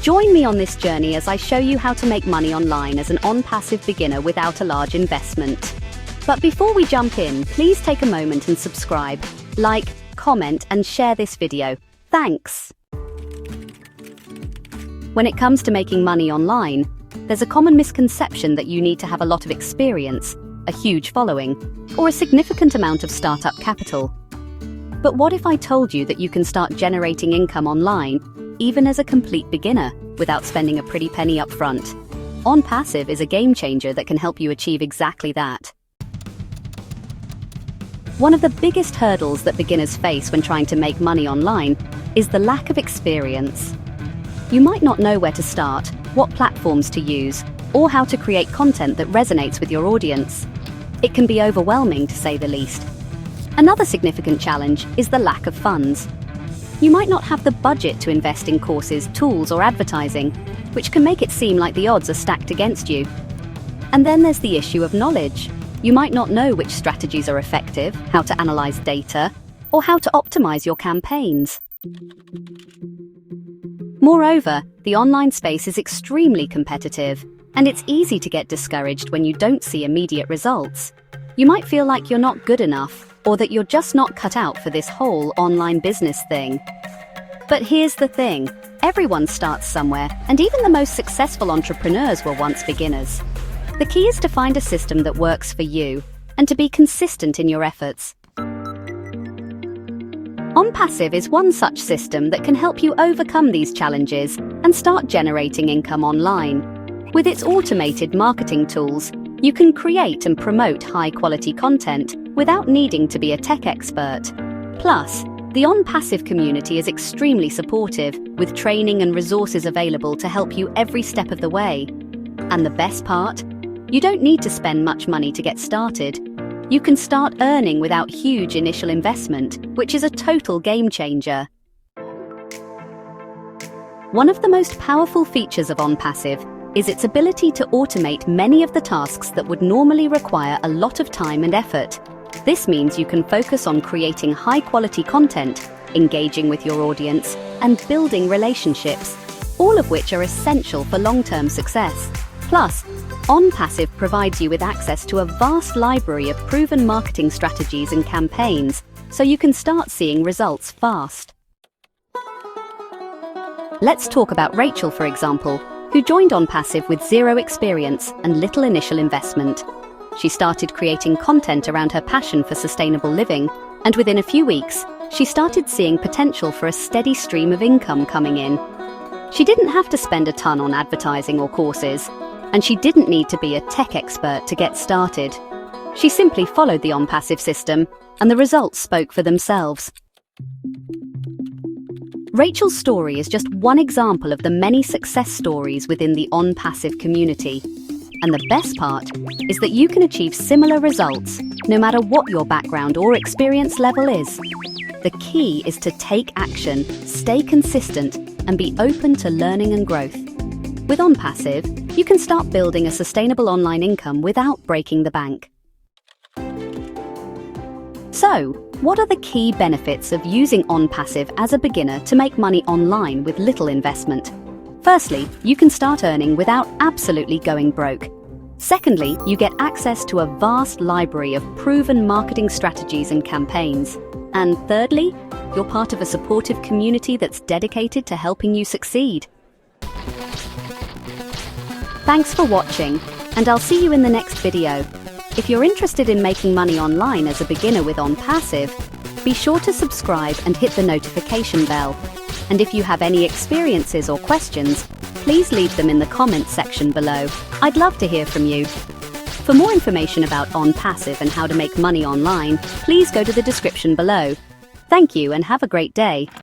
Join me on this journey as I show you how to make money online as an on-passive beginner without a large investment. But before we jump in, please take a moment and subscribe, like, comment, and share this video. Thanks! When it comes to making money online, there's a common misconception that you need to have a lot of experience, a huge following, or a significant amount of startup capital. But what if I told you that you can start generating income online, even as a complete beginner, without spending a pretty penny up front? Onpassive is a game changer that can help you achieve exactly that. One of the biggest hurdles that beginners face when trying to make money online is the lack of experience. You might not know where to start, what platforms to use, or how to create content that resonates with your audience. It can be overwhelming, to say the least. Another significant challenge is the lack of funds. You might not have the budget to invest in courses, tools, or advertising, which can make it seem like the odds are stacked against you. And then there's the issue of knowledge. You might not know which strategies are effective, how to analyze data, or how to optimize your campaigns. Moreover, the online space is extremely competitive, and it's easy to get discouraged when you don't see immediate results. You might feel like you're not good enough, or that you're just not cut out for this whole online business thing. But here's the thing, everyone starts somewhere, and even the most successful entrepreneurs were once beginners. The key is to find a system that works for you, and to be consistent in your efforts. Onpassive is one such system that can help you overcome these challenges and start generating income online. With its automated marketing tools, you can create and promote high-quality content without needing to be a tech expert. Plus, the Onpassive community is extremely supportive, with training and resources available to help you every step of the way. And the best part? You don't need to spend much money to get started. You can start earning without huge initial investment, which is a total game changer. One of the most powerful features of Onpassive is its ability to automate many of the tasks that would normally require a lot of time and effort. This means you can focus on creating high-quality content, engaging with your audience, and building relationships, all of which are essential for long-term success. Plus, Onpassive provides you with access to a vast library of proven marketing strategies and campaigns, so you can start seeing results fast. Let's talk about Rachel, for example, who joined Onpassive with zero experience and little initial investment. She started creating content around her passion for sustainable living, and within a few weeks, she started seeing potential for a steady stream of income coming in. She didn't have to spend a ton on advertising or courses, and she didn't need to be a tech expert to get started. She simply followed the Onpassive system, and the results spoke for themselves. Rachel's story is just one example of the many success stories within the Onpassive community. And the best part is that you can achieve similar results, no matter what your background or experience level is. The key is to take action, stay consistent, and be open to learning and growth. With Onpassive, you can start building a sustainable online income without breaking the bank. So, what are the key benefits of using Onpassive as a beginner to make money online with little investment? Firstly, you can start earning without absolutely going broke. Secondly, you get access to a vast library of proven marketing strategies and campaigns. And thirdly, you're part of a supportive community that's dedicated to helping you succeed. Thanks for watching, and I'll see you in the next video. If you're interested in making money online as a beginner with Onpassive, be sure to subscribe and hit the notification bell. And if you have any experiences or questions, please leave them in the comments section below. I'd love to hear from you. For more information about Onpassive and how to make money online, please go to the description below. Thank you and have a great day.